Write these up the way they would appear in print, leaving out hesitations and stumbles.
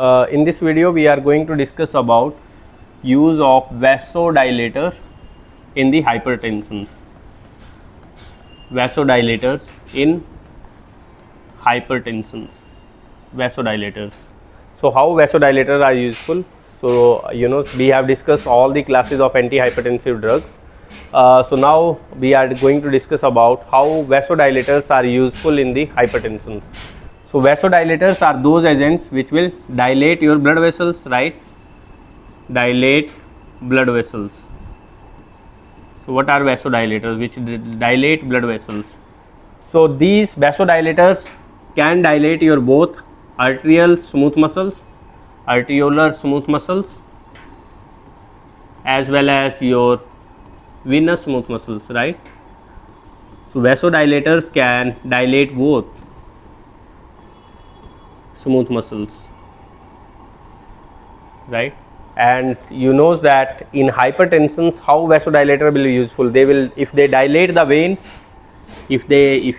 In this video we are going to discuss about use of vasodilators in the hypertension. Vasodilators in hypertension. Vasodilators. So how vasodilators are useful? So we have discussed all the classes of antihypertensive drugs. So now we are going to discuss about how vasodilators are useful in the hypertension. So vasodilators are those agents which will dilate your blood vessels, right? Dilate blood vessels. So what are vasodilators which dilate blood vessels? So these vasodilators can dilate your both arterial smooth muscles, arteriolar smooth muscles, as well as your venous smooth muscles, right? So vasodilators can dilate both smooth muscles, right? And you know that in hypertension how vasodilator will be useful. They will, if they dilate the veins, if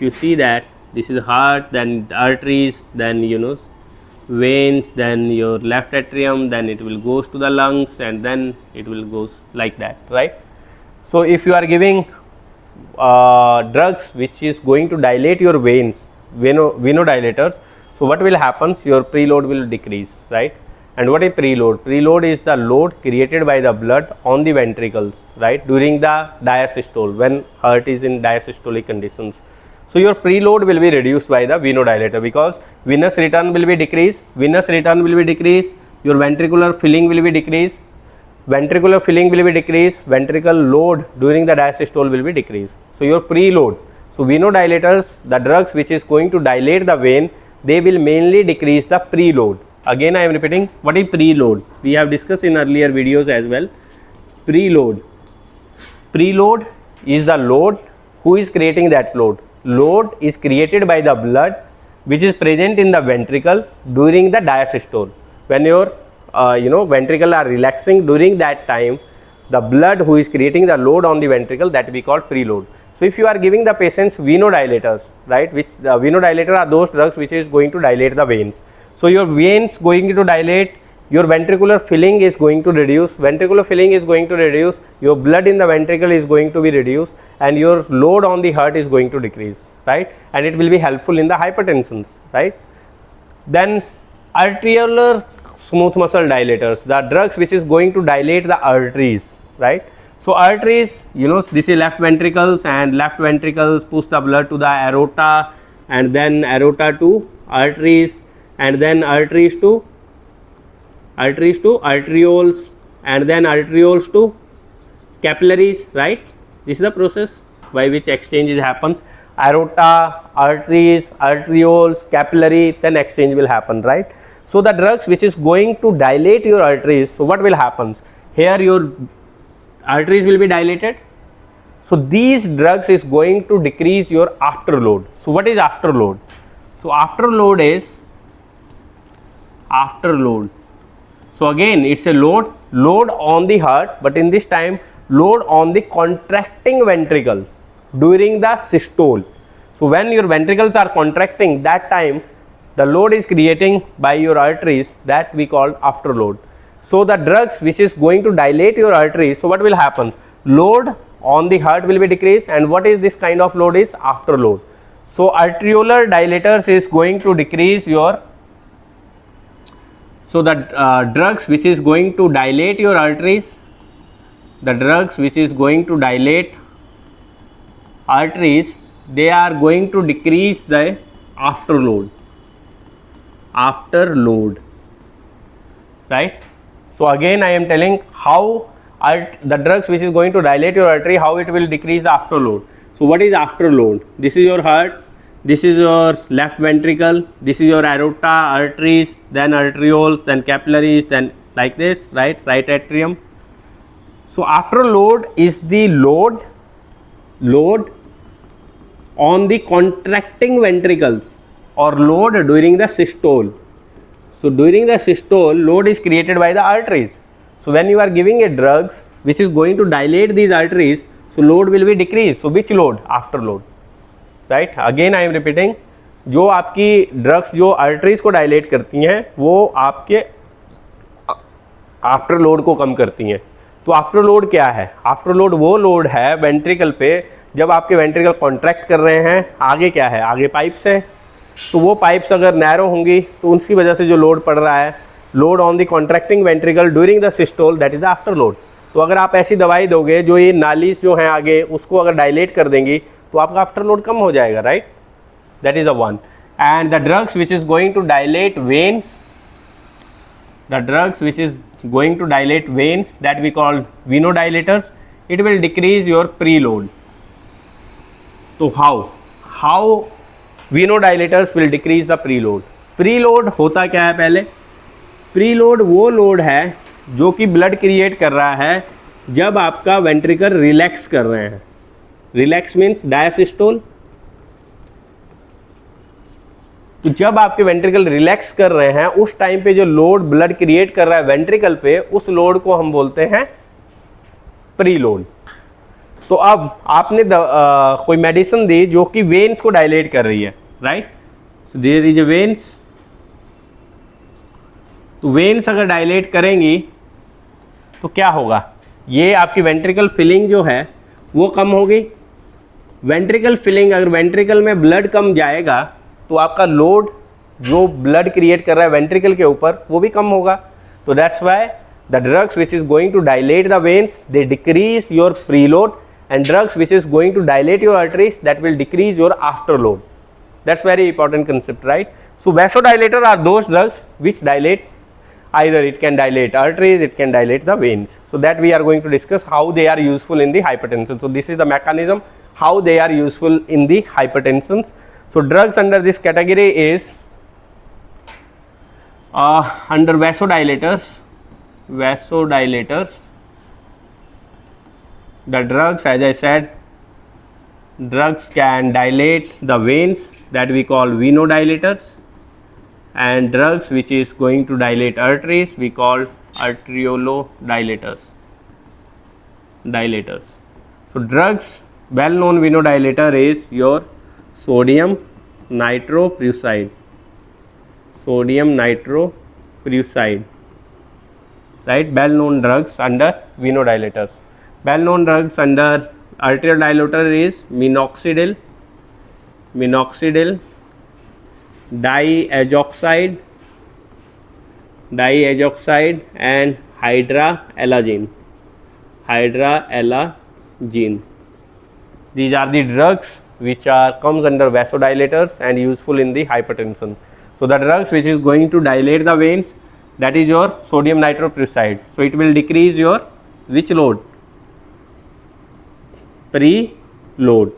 you see that this is heart, then the arteries, then veins, then your left atrium, then it will goes to the lungs, and then it will goes like that, right? So if you are giving drugs which is going to dilate your veins, venodilators, so what will happen? Your preload will decrease, right? And what is preload? Preload is the load created by the blood on the ventricles, right, during the diastole, when heart is in diastolic conditions. So your preload will be reduced by the venodilator because venous return will be decreased, your ventricular filling will be decreased, ventricular load during the diastole will be decreased. So your preload. So venodilators, the drugs which is going to dilate the vein, they will mainly decrease the preload. Again I am repeating, what is preload? We have discussed in earlier videos as well. Preload is the load. Who is creating that load? Load is created by the blood which is present in the ventricle during the diastole. When your ventricle are relaxing, during that time the blood who is creating the load on the ventricle, that we call preload. So if you are giving the patients venodilators, right, which the venodilator are those drugs which is going to dilate the veins. So your veins going to dilate, your ventricular filling is going to reduce, your blood in the ventricle is going to be reduced, and your load on the heart is going to decrease, right? And it will be helpful in the hypertension, right? Then arteriolar smooth muscle dilators, the drugs which is going to dilate the arteries, right? So arteries, this is left ventricles, and left ventricles push the blood to the aorta, and then aorta to arteries, and then arteries to arterioles, and then arterioles to capillaries, right? This is the process by which exchange happens. Aorta, arteries, arterioles, capillary, then exchange will happen, right? So the drugs which is going to dilate your arteries, so what will happen? Here your arteries will be dilated. So these drugs is going to decrease your afterload. So what is afterload? So afterload is afterload. So again it's a load on the heart, but in this time load on the contracting ventricle during the systole. So when your ventricles are contracting, that time the load is creating by your arteries, that we call afterload. So the drugs which is going to dilate your arteries, so what will happen? Load on the heart will be decreased, and what is this kind of load? Is afterload. So arteriolar dilators is going to decrease your, so the drugs which is going to dilate your arteries, they are going to decrease the afterload, right? So again I am telling how the drugs which is going to dilate your artery, how it will decrease the afterload. So what is afterload? This is your heart, this is your left ventricle, this is your aorta, arteries, then arterioles, then capillaries, then like this, right atrium. So afterload is the load on the contracting ventricles, or load during the systole. So during the systole, load is created by the arteries. So when you are giving a drugs which is going to dilate these arteries, so load will be decreased. So which load? Afterload, right? Again I am repeating, जो आपकी drugs जो arteries को dilate करती हैं वो आपके after load को कम करती हैं। तो आफ्टर लोड क्या है? आफ्टर लोड वो लोड है वेंट्रिकल पे जब आपके वेंट्रिकल कॉन्ट्रैक्ट कर रहे हैं, आगे क्या है, आगे पाइप्स हैं, तो वो पाइप्स अगर नैरो होंगी तो उनकी वजह से जो लोड पड़ रहा है, load on the contracting ventricle during the systole, that is the after load. तो अगर आप ऐसी दवाई दोगे जो ये नालीज जो हैं आगे उसको अगर डायलेट कर देंगी तो आपका आफ्टर लोड कम हो जाएगा, right? That is the one. And the drugs which is going to dilate veins, the drugs which is going to dilate veins that we call venodilators, it will decrease your preload. So how venodilators will decrease the preload? Preload होता क्या है? पहले preload वो load है जो कि blood create कर रहा है जब आपका वेंट्रिकल रिलैक्स कर रहे हैं। Relax means diastole. तो जब आपके वेंट्रिकल रिलैक्स कर रहे हैं उस टाइम पे जो लोड ब्लड क्रिएट कर रहा है वेंट्रिकल पे, उस लोड को हम बोलते हैं प्रीलोड। तो अब आपने कोई मेडिसिन दी जो कि वेन्स को डायलेट कर रही है, right? So there is a veins. तो वेन्स अगर डायलेट करेंगी तो क्या होगा? ये आपकी वेंट्रिकल फिलिंग जो है वो कम होगी। वेंट्रिकल फिलिंग, अगर वेंट्रिकल में ब्लड कम जाएगा तो आपका लोड जो ब्लड क्रिएट कर रहा है वेंट्रिकल के ऊपर वो भी कम होगा। तो that's why the drugs which is going to dilate the veins they decrease your preload, and drugs which is going to dilate your arteries that will decrease your afterload. That's very important concept, right? So vasodilator are those drugs which dilate, either it can dilate arteries, it can dilate the veins. So that we are going to discuss how they are useful in the hypertension. So this is the mechanism how they are useful in the hypertensions. So drugs under this category is under vasodilators. The drugs, as I said, drugs can dilate the veins that we call venodilators, and drugs which is going to dilate arteries we call arteriolodilators. So drugs, well known venodilator is your sodium nitroprusside, right? Well known drugs under venodilators. Well known drugs under arterial dilator is minoxidil, diazoxide and hydralazine. These are the drugs which comes under vasodilators and useful in the hypertension. So the drugs which is going to dilate the veins, that is your sodium nitroprusside. So it will decrease your which load? Preload.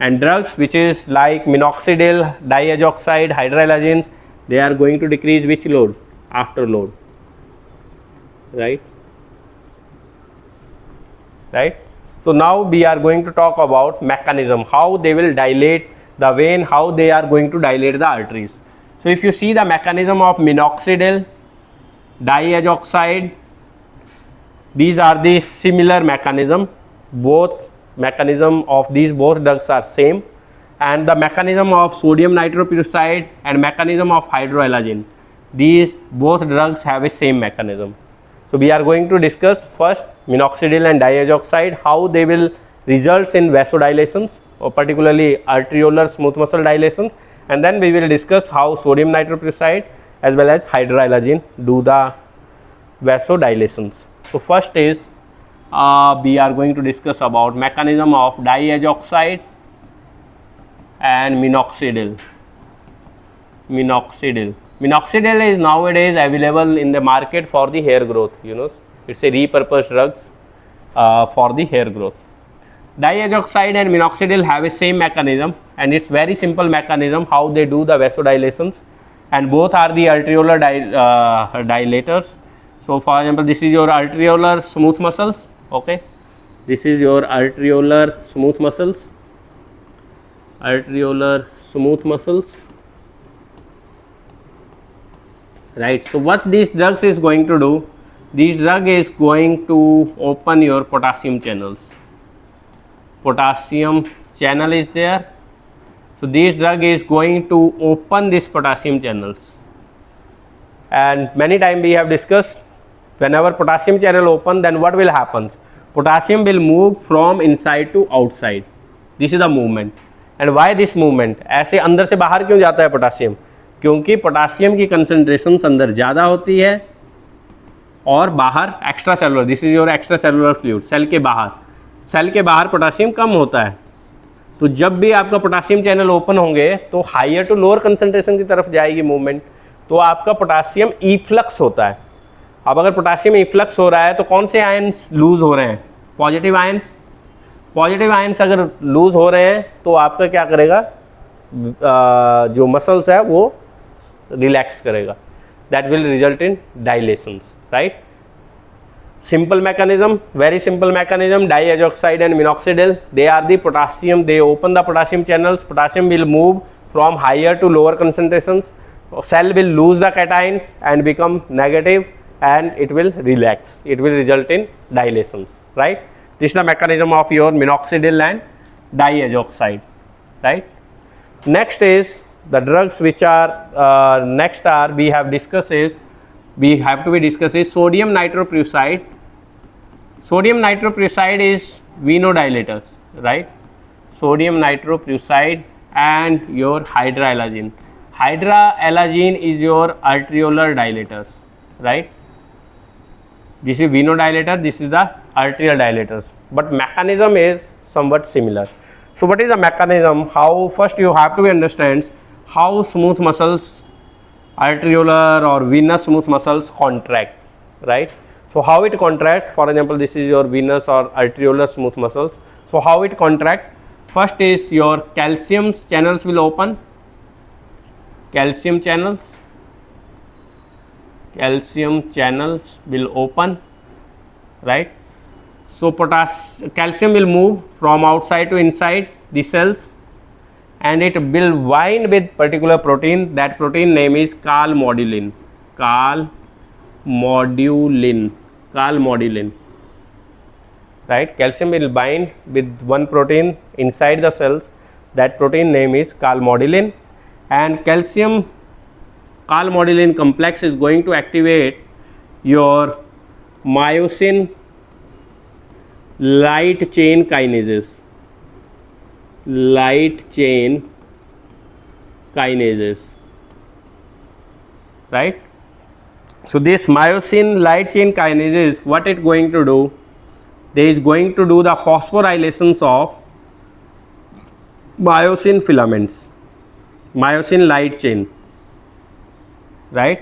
And drugs which is like minoxidil, diazoxide, hydralazines, they are going to decrease which load? After load, right? So now we are going to talk about mechanism, how they will dilate the vein, how they are going to dilate the arteries. So if you see the mechanism of minoxidil, diazoxide, these are the similar mechanism. Both mechanism of these both drugs are same, and the mechanism of sodium nitroprusside and mechanism of hydralazine, these both drugs have a same mechanism. So we are going to discuss first minoxidil and diazoxide, how they will result in vasodilations or particularly arteriolar smooth muscle dilations, and then we will discuss how sodium nitroprusside as well as hydralazine do the vasodilations. So first is we are going to discuss about mechanism of diazoxide and minoxidil. Minoxidil is nowadays available in the market for the hair growth. You know, it's a repurposed drugs for the hair growth. Diazoxide and minoxidil have a same mechanism, and it's very simple mechanism how they do the vasodilations, and both are the arteriolar dilators. So for example, this is your arteriolar smooth muscles. Okay, this is your arteriolar smooth muscles. Right. So what these drugs is going to do? This drug is going to open your potassium channels. Potassium channel is there. So this drug is going to open these potassium channels. And many times we have discussed, whenever potassium channel open, then what will happen? Potassium will move from inside to outside. This is the movement. And why this movement? ऐसे अंदर से बाहर क्यों जाता है potassium? क्योंकि potassium की concentration अंदर ज़्यादा होती है और बाहर extracellular, this is your extracellular fluid, cell के बाहर पोटासियम कम होता है. तो जब भी आपका पोटासियम चैनल ओपन होंगे तो हायर टू लोअर कंसंट्रेशन की तरफ जाएगी मूवमेंट, तो आपका पोटासियम इफ्लक्स होता है. अब अगर पोटासियम इफ्लक्स हो रहा है तो कौन से आयन्स लूज हो रहे हैं? Positive ions. पॉजिटिव आयन्स अगर लूज हो रहे हैं तो आपका क्या करेगा, जो मसल्स है वो रिलैक्स करेगा. That will result in dilations, right. Simple mechanism, very simple mechanism. Diazoxide and minoxidil, they are the potassium, they open the potassium channels. Potassium will move from higher to lower concentrations. Cell will lose the cations and become negative, and it will relax. It will result in dilations, right. This is the mechanism of your minoxidil and diazoxide, right. Next is the drugs which are we have to be discussed is sodium nitroprusside. Sodium nitroprusside is venodilators, right. Sodium nitroprusside and your hydralazine. Hydralazine is your arteriolar dilators, right. This is venodilator, this is the arterial dilators, but mechanism is somewhat similar. So what is the mechanism? How? First you have to understand how smooth muscles, arteriolar or venous smooth muscles contract, right. So how it contract? For example, this is your venous or arteriolar smooth muscles. So how it contract? First is your calcium channels will open. Calcium channels will open, right. So calcium will move from outside to inside the cells, and it will bind with particular protein. That protein name is calmodulin. Right. Calcium will bind with one protein inside the cells. That protein name is calmodulin, and calmodulin complex is going to activate your myosin light chain kinases. Right. So this myosin light chain kinases, what it going to do? They is going to do the phosphorylations of myosin filaments, myosin light chain, right.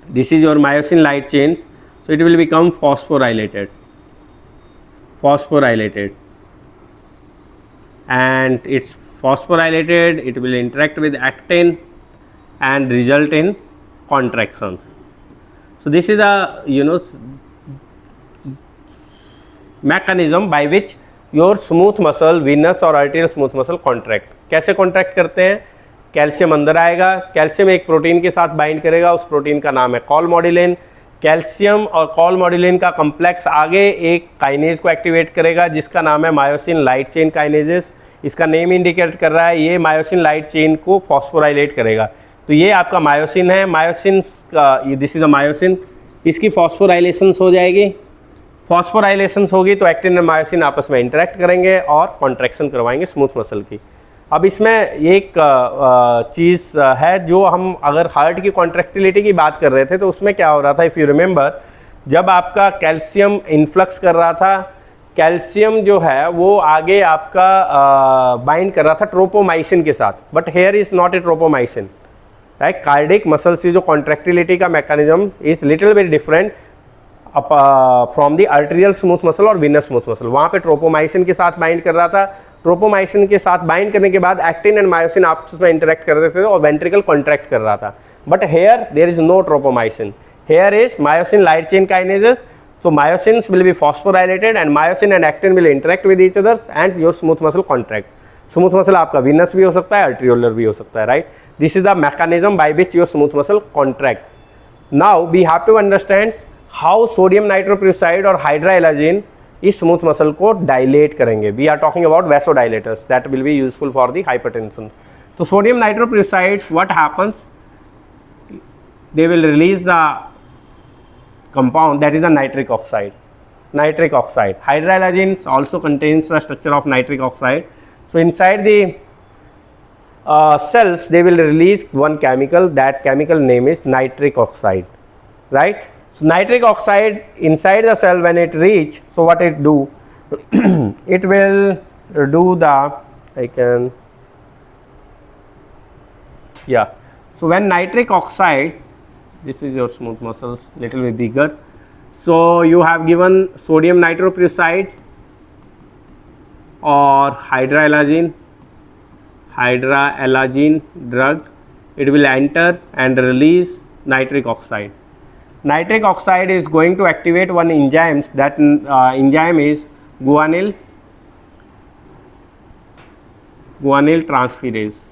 This is your myosin light chains, so it will become phosphorylated, and it's phosphorylated, it will interact with actin and result in contractions. So this is the mechanism by which your smooth muscle, venous और arterial smooth muscle contract. कैसे contract करते हैं? Calcium अंदर आएगा, calcium एक protein के साथ bind करेगा, उस प्रोटीन का नाम है कॉलमोडुलिन. कैल्शियम और कॉलमोडुलिन का कम्प्लेक्स आगे एक काइनेज को एक्टिवेट करेगा जिसका नाम है मायोसिन लाइट चेन काइनेजेस. इसका नेम इंडिकेट कर रहा है, ये मायोसिन लाइट चेन को फॉस्फोराइलेट करेगा. तो ये आपका मायोसिन है. मायोसिन का दिस इज द मायोसिन, इसकी फॉस्फोराइलेशंस हो जाएगी. फॉस्फोराइलेशंस होगी तो एक्टिन और मायोसिन आपस में इंटरेक्ट करेंगे और कॉन्ट्रैक्शन करवाएंगे स्मूथ मसल की. अब इसमें एक चीज़ है जो हम अगर हार्ट की कॉन्ट्रैक्टिलिटी की बात कर रहे थे तो उसमें क्या हो रहा था, इफ़ यू रिमेंबर, जब आपका कैल्शियम इन्फ्लक्स कर रहा था, कैल्शियम जो है वो आगे आपका बाइंड कर रहा था ट्रोपोमाइसिन के साथ, but here is not a ट्रोपोमाइसिन, right. Cardiac muscles की जो कॉन्ट्रैक्टिलिटी का mechanism is little bit different from the arterial smooth muscle और विनस स्मूथ मसल. वहाँ पे ट्रोपोमाइसिन के साथ बाइंड कर रहा था. ट्रोपोमाइसिन के साथ बाइंड करने के बाद एक्टिन एंड मायोसिन आपस में इंटरेक्ट कर रहे थे और वेंट्रिकल कॉन्ट्रैक्ट कर रहा था. But here there is no tropomyosin, here is myosin light chain kinases. So myosins will be phosphorylated and myosin and actin will interact with each other and your smooth muscle contract. Smooth muscle आपका venous भी हो सकता है, arteriolar भी हो सकता है, right? This is the mechanism by which your smooth muscle contract. Now we have to understand how sodium nitroprusside or hydralazine इस स्मूथ मसल को डायलेट करेंगे. We are talking about vasodilators that will be useful for the hypertension. तो sodium nitroprussides what happens, they will release the compound that is the nitric oxide. Nitric oxide. Hydralazine also contains the structure of nitric oxide. So inside the cells they will release one chemical. That chemical name is nitric oxide, right? So nitric oxide inside the cell when it reach, so what it do? It will do the, so when nitric oxide, this is your smooth muscles, little bit bigger. So you have given sodium nitroprusside or hydralazine drug. It will enter and release nitric oxide. Nitric oxide is going to activate one enzyme. That enzyme is guanyl transferase.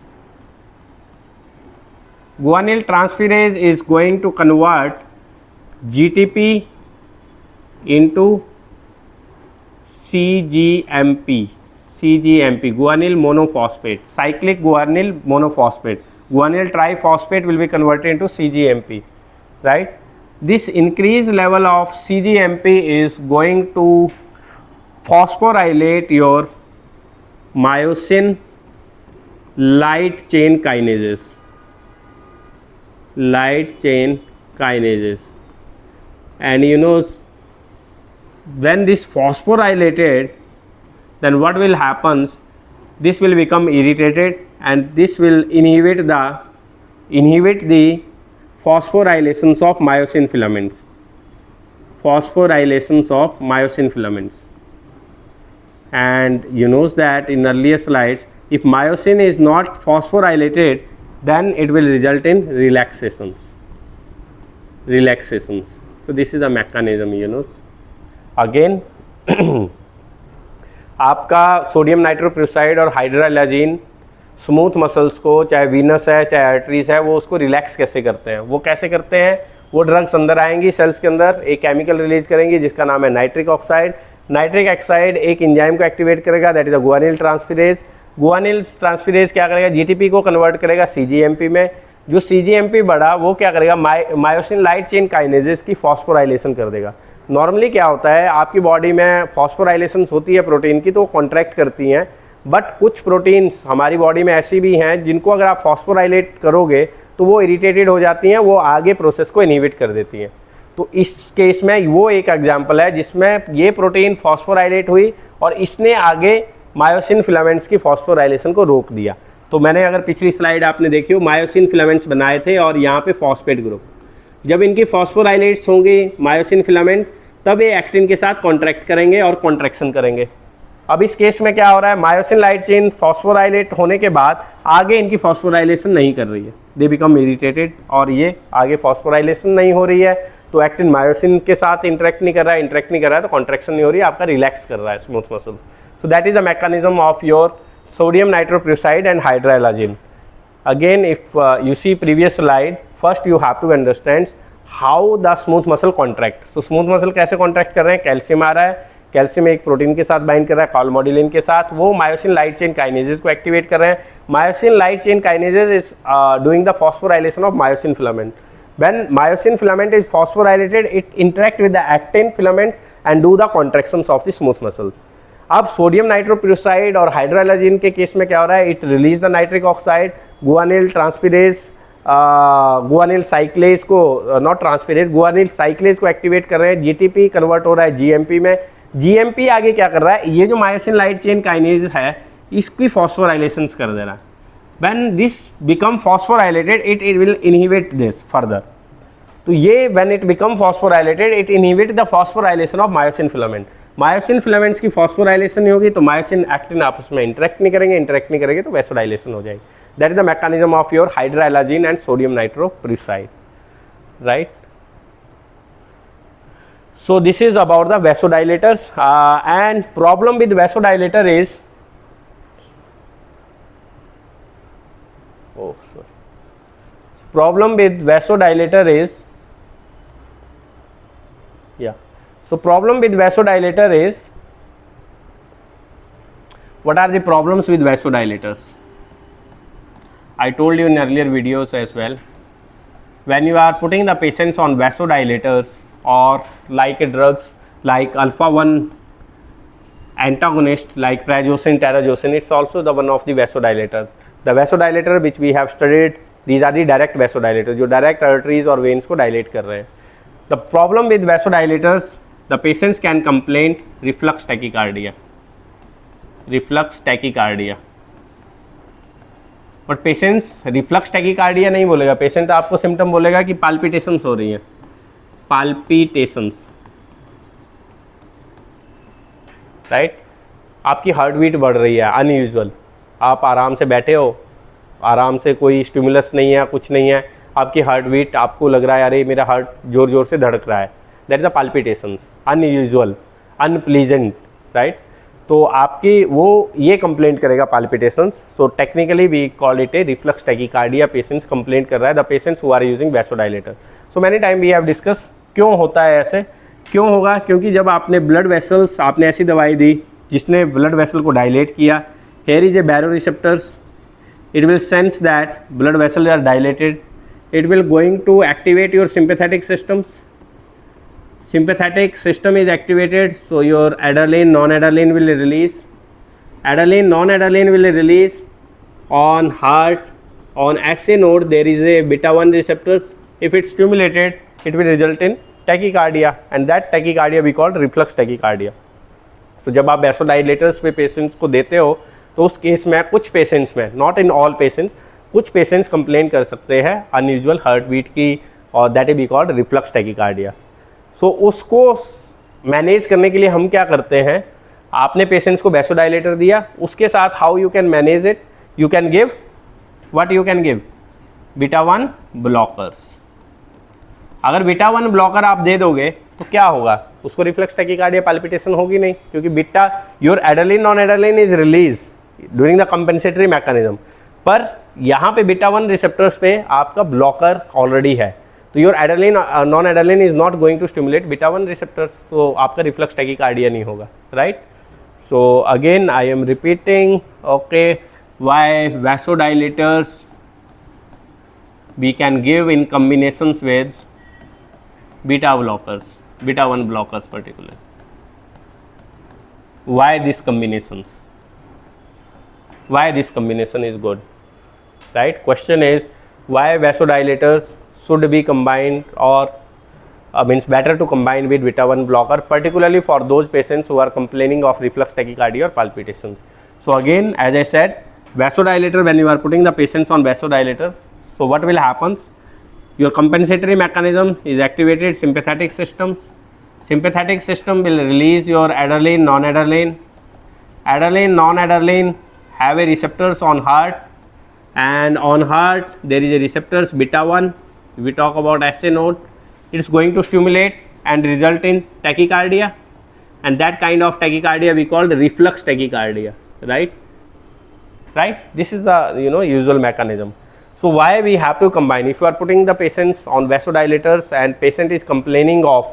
Guanyl transferase is going to convert GTP into CGMP, guanyl monophosphate, cyclic guanyl monophosphate. Guanyl triphosphate will be converted into CGMP, right? This increased level of CGMP is going to phosphorylate your myosin light chain kinases. And you know, when this phosphorylated, then what will happen? This will become irritated and this will inhibit the phosphorylations of myosin filaments. And you know that in earlier slides, if myosin is not phosphorylated, then it will result in relaxations. So this is the mechanism, you know. Again आपका sodium nitroprusside और हाइड्रालाजीन smooth muscles को, चाहे Venus है चाहे arteries है, वो उसको relax कैसे करते हैं. वो कैसे करते हैं? वो ड्रग्स अंदर आएंगी सेल्स के अंदर, एक केमिकल रिलीज करेंगी जिसका नाम है नाइट्रिक ऑक्साइड. नाइट्रिक ऑक्साइड एक एंजाइम को एक्टिवेट करेगा, that is the guanyl transferase. Guanyl transferase क्या करेगा? जीटीपी को कन्वर्ट करेगा सीजीएमपी में. जो सीजीएमपी बढ़ा वो क्या करेगा? मायोसिन लाइट चेन काइनेजेस की फॉस्फोराइलेशन कर देगा. नॉर्मली क्या होता है, आपकी बॉडी में फॉस्फोराइलेशंस होती है प्रोटीन की, तो वो कॉन्ट्रैक्ट करती हैं. बट कुछ प्रोटीन्स हमारी बॉडी में ऐसी भी हैं जिनको अगर आप फॉस्फोराइलेट करोगे तो वो इरिटेटेड हो जाती हैं, वो आगे प्रोसेस को इनहिबिट कर देती हैं. तो इस केस में वो एक एग्जांपल है जिसमें ये प्रोटीन फॉस्फोराइलेट हुई और इसने आगे मायोसिन फिलामेंट्स की फॉस्फोराइलेशन को रोक दिया. तो मैंने अगर पिछली स्लाइड आपने देखी हो, मायोसिन फिलामेंट्स बनाए थे और यहाँ पे फॉस्फेट ग्रुप, जब इनकी फॉस्फोराइलेट्स होंगे मायोसिन फिलामेंट, तब ये एक्टिन के साथ कॉन्ट्रैक्ट करेंगे और कॉन्ट्रैक्शन करेंगे. अब इस केस में क्या हो रहा है? मायोसिन लाइट चेन फॉस्फोराइलेट होने के बाद आगे इनकी फॉस्फोराइलेशन नहीं कर रही है, दे बिकम इरिटेटेड, और ये आगे फॉस्फोराइलेशन नहीं हो रही है तो एक्टिन मायोसिन के साथ इंटरेक्ट नहीं कर रहा है, तो कॉन्ट्रैक्शन नहीं हो रही है, आपका रिलैक्स कर रहा है smooth muscle. So that is the mechanism of your sodium nitroprusside and hydralazine. Again, if you see previous slide, first you have to understand how the smooth muscle contract. So smooth muscle कैसे contract कर रहे हैं? Calcium आ रहा है, calcium एक protein के साथ bind कर रहा है कॉलमोडिलिन के साथ, वो मायोसिन लाइट चेन काइनेजेस को एक्टिवेट कर रहे हैं. Myosin light chain kinases is doing the phosphorylation of myosin filament. When myosin filament is phosphorylated, it interact with the actin filaments and do the contractions of the smooth muscle. अब sodium nitroprusside और hydralazine के case में क्या हो रहा है? It release the nitric oxide, guanyl transferase, guanyl cyclase को, not transferase, guanyl cyclase को एक्टिवेट कर रहे हैं. जीटीपी कन्वर्ट हो रहा है जीएमपी में. जीएमपी आगे क्या कर रहा है? ये जो मायोसिन लाइट चेन काइनेज है इसकी फॉस्फोराइलेशंस कर दे रहा है. When this become phosphorylated it will inhibit this further. तो ये when it become phosphorylated it inhibit the phosphorylation of myosin filament. Myosin filaments की फॉस्फोराइलेशन नहीं होगी तो मायोसिन एक्टिन आपस में इंटरेक्ट नहीं करेंगे तो वैसोडाइलेशन हो जाएगी. That is the mechanism of your hydralazine and sodium nitroprusside, right. So this is about the vasodilators and problem with vasodilator is, problem with vasodilator is, so problem with vasodilator is what are the problems with vasodilators? I told you in earlier videos as well, when you are putting the patients on vasodilators or like drugs like alpha 1 antagonist like prazosin, terazosin, it's also the one of the vasodilator. The vasodilator which we have studied, these are the direct vasodilators जो direct arteries और veins को dilate कर रहे हैं. The problem with vasodilators, the patients can complain reflux tachycardia. Reflux tachycardia. But patients reflux tachycardia नहीं बोलेगा, patient आपको symptom बोलेगा कि पाल्पिटेशंस हो रही हैं, पाल्पिटेशंस, राइट. आपकी हार्ट बीट बढ़ रही है अनयूजुअल, आप आराम से बैठे हो, आराम से कोई स्टिमुलस नहीं है, कुछ नहीं है, आपकी हार्ट बीट आपको लग रहा है अरे मेरा हार्ट ज़ोर ज़ोर से धड़क रहा है, that is the palpitations, unusual, unpleasant, right. तो आपकी वो ये कंप्लेंट करेगा palpitations. So technically we call it a reflux tachycardia. Patients complaint कर रहा है, the patients who are using vasodilator. So many time we have discuss क्यों होता है ऐसे, क्यों होगा, क्योंकि जब आपने ब्लड वेसल्स, आपने ऐसी दवाई दी जिसने ब्लड वेसल को डायलेट किया, here is a baroreceptors, it will sense that blood vessel are dilated, it will going to activate your sympathetic systems. Sympathetic system is activated, so your adrenaline, non-adrenaline will release. Adrenaline, non-adrenaline will release on heart. On SA node, there is a beta 1 receptors. If it's stimulated, it will result in tachycardia, and that tachycardia we call reflux tachycardia. So जब आप vasodilators पे patients को देते हो, तो उस case में कुछ patients में, not in all patients, कुछ patients complain कर सकते हैं unusual heartbeat की, और that is we called reflux tachycardia. सो उसको मैनेज करने के लिए हम क्या करते हैं, आपने पेशेंट्स को वैसोडाइलेटर दिया, उसके साथ how you can manage it, you can give what, you can give beta 1 blockers. अगर बीटा 1 ब्लॉकर आप दे दोगे तो क्या होगा, उसको रिफ्लेक्स टैकीकार्डिया पाल्पिटेशन होगी नहीं, क्योंकि beta your adrenaline non adrenaline is release during the compensatory mechanism. पर यहाँ पे बीटा 1 रिसेप्टर्स पे आपका ब्लॉकर ऑलरेडी है, तो your adrenaline non adrenaline is not going to stimulate beta 1 receptors, तो आपका रिफ्लक्स टैकीकार्डिया नहीं होगा, right. So again I am repeating, okay, why vasodilators we can give in combinations with beta blockers, beta 1 blockers particularly. Why this combination? Why this combination is good, right? Question is why vasodilators should be combined, or means better to combine with beta 1 blocker, particularly for those patients who are complaining of reflux tachycardia or palpitations. So again, as I said, vasodilator, when you are putting the patients on vasodilator, so what will happen, your compensatory mechanism is activated, sympathetic systems, sympathetic system will release your adrenaline, non-adrenaline, adrenaline, non-adrenaline have a receptors on heart, and on heart there is a receptors beta 1. If we talk about SA node, it is going to stimulate and result in tachycardia, and that kind of tachycardia we call reflux tachycardia, right? Right? This is the usual mechanism. So why we have to combine? If you are putting the patients on vasodilators and patient is complaining of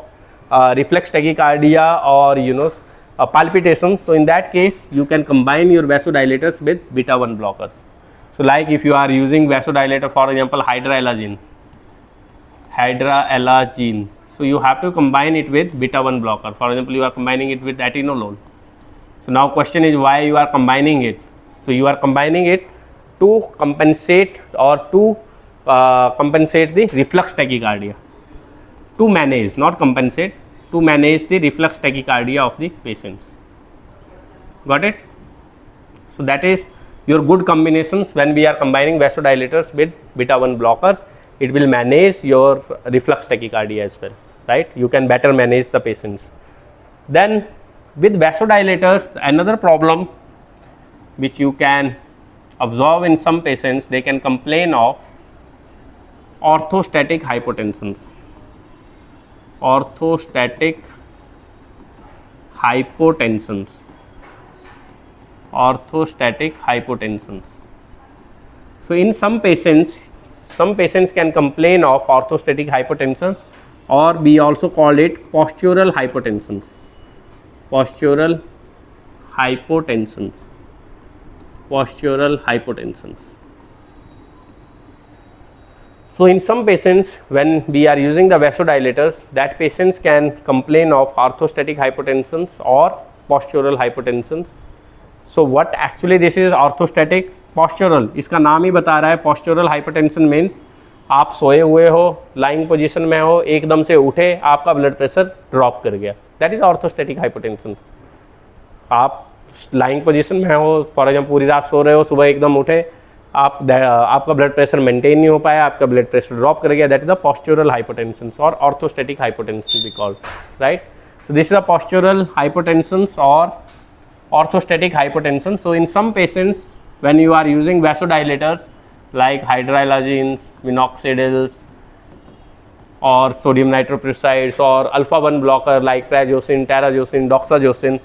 reflex tachycardia or palpitations, so in that case you can combine your vasodilators with beta 1 blockers. So like if you are using vasodilator, for example hydralazine, so you have to combine it with beta 1 blocker. For example, you are combining it with atenolol. So now question is why you are combining it. So you are combining it to compensate, or to compensate the reflux tachycardia, to manage, not compensate, to manage the reflux tachycardia of the patients. Got it? So that is your good combinations. When we are combining vasodilators with beta 1 blockers, it will manage your reflux tachycardia as well, right? You can better manage the patients. Then with vasodilators, another problem which you can observe in some patients, they can complain of orthostatic hypotension. Orthostatic hypotension. Orthostatic hypotension. So in some patients can complain of orthostatic hypotension, or we also call it postural hypotension. Postural hypotension. postural hypotension. So in some patients, when we are using the vasodilators, that patients can complain of orthostatic hypotensions or postural hypotensions. So what actually this is orthostatic postural, इसका नाम ही बता रहा है. postural hypertension means आप सोए हुए हो, lying position में हो, एकदम से उठे, आपका ब्लड प्रेशर ड्रॉप कर गया, दैट इज ऑर्थोस्टैटिक हाइपोटेंशन. आप लाइंग पोजीशन में हो, फॉर एग्जाम्पल पूरी रात सो रहे हो, सुबह एकदम उठे, आपका ब्लड प्रेशर मेंटेन नहीं हो पाया, आपका ब्लड प्रेशर ड्रॉप कर गया, that is the postural hypotension और orthostatic hypotension we call, right. So this is the postural hypotension और orthostatic hypotension. So in some patients, when you are using vasodilators like hydralazines, minoxidils, or sodium nitroprusides, or alpha 1 blocker like prazosin, terazosin, doxazosin,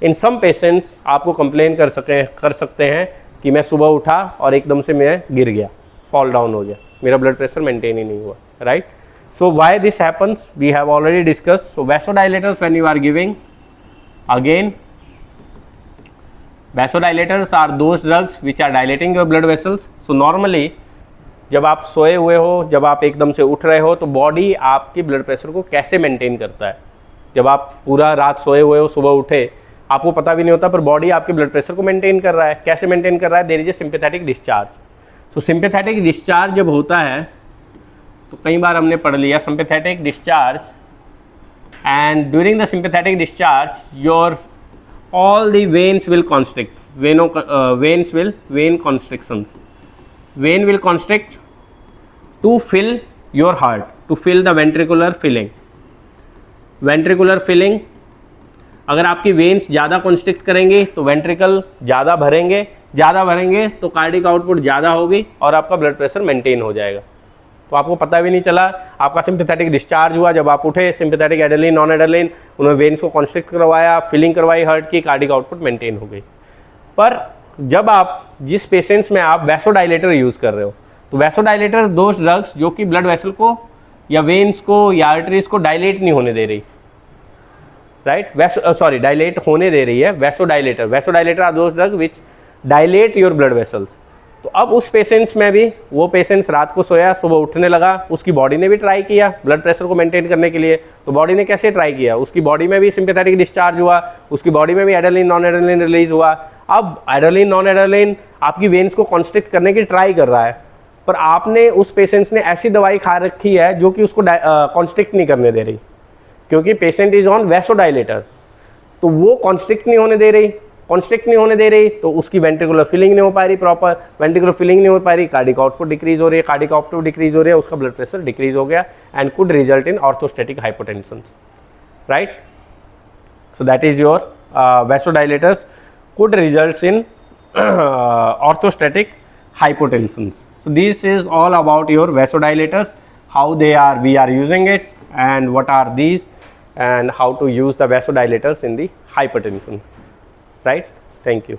in some patients आपको complain कर सकते हैं कि मैं सुबह उठा और एकदम से मैं गिर गया, फॉल डाउन हो गया, मेरा ब्लड प्रेशर मेंटेन ही नहीं हुआ, right. So why this happens we have already discuss. So vasodilators when you are giving, again vasodilators are those drugs which are dilating your blood vessels. So normally जब आप सोए हुए हो, जब आप एकदम से उठ रहे हो, तो बॉडी आपकी ब्लड प्रेशर को कैसे मेंटेन करता है. जब आप पूरा रात सोए हुए हो, सुबह उठे, आपको पता भी नहीं होता, पर बॉडी आपके ब्लड प्रेशर को मेंटेन कर रहा है. कैसे मेंटेन कर रहा है? There is a sympathetic discharge. So sympathetic discharge जब होता है, तो कई बार हमने पढ़ लिया sympathetic discharge, and during the sympathetic discharge your all the veins will constrict. Vein constriction. Vein will constrict to fill your heart, to fill the ventricular filling. Ventricular filling, अगर आपकी वेन्स ज़्यादा कॉन्स्ट्रिक्ट करेंगे तो ventricle ज़्यादा भरेंगे तो cardiac output ज़्यादा होगी और आपका ब्लड प्रेशर मेंटेन हो जाएगा. तो आपको पता भी नहीं चला, आपका सिंपैथेटिक डिस्चार्ज हुआ, जब आप उठे सिंपैथेटिक एड्रेनलिन, नॉन एड्रेनलिन, उन्होंने वेन्स को कॉन्स्ट्रिक्ट करवाया, फिलिंग करवाई हार्ट की, कार्डिक आउटपुट मेंटेन हो गई. पर जब आप जिस पेशेंट्स में आप वैसोडाइलेटर यूज़ कर रहे हो, तो वैसोडाइलेटर दो ड्रग्स जो कि ब्लड वेसल को या वेन्स को या आर्टरीज को डायलेट नहीं होने दे रही, राइट, डायलेट होने दे रही है. Vasodilator are those drugs which dilate your blood vessels. तो अब उस पेशेंट्स में भी, वो पेशेंट्स रात को सोया, सुबह उठने लगा, उसकी बॉडी ने भी ट्राई किया ब्लड प्रेशर को मेंटेन करने के लिए. तो बॉडी ने कैसे ट्राई किया? उसकी बॉडी में भी सिंपैथेटिक डिस्चार्ज हुआ, उसकी बॉडी में भी एड्रेनलिन, नॉन एड्रेनलिन रिलीज हुआ. अब एड्रेनलिन, नॉन एड्रेनलिन आपकी वेन्स को कॉन्स्ट्रिक्ट करने की ट्राई कर रहा है, पर आपने उस पेशेंट्स ने ऐसी दवाई खा रखी है जो कि उसको कॉन्स्ट्रिक्ट नहीं करने दे रही, क्योंकि पेशेंट इज ऑन वैसोडाइलेटर. तो वो कॉन्स्ट्रिक्ट नहीं होने दे रही, तो उसकी वेंट्रिकुलर फिलिंग नहीं हो पा रही, प्रॉपर वेंट्रिकुलर फिलिंग नहीं हो पा रही, कार्डिक आउटपुट डिक्रीज हो रही है, उसका ब्लड प्रेशर डिक्रीज हो गया and could result in orthostatic hypotension, right. So that is your vasodilators could result in orthostatic hypotension. So this is all about your vasodilators, how we are using it, and what are these, and how to use the vasodilators in the hypertension. Right? Thank you.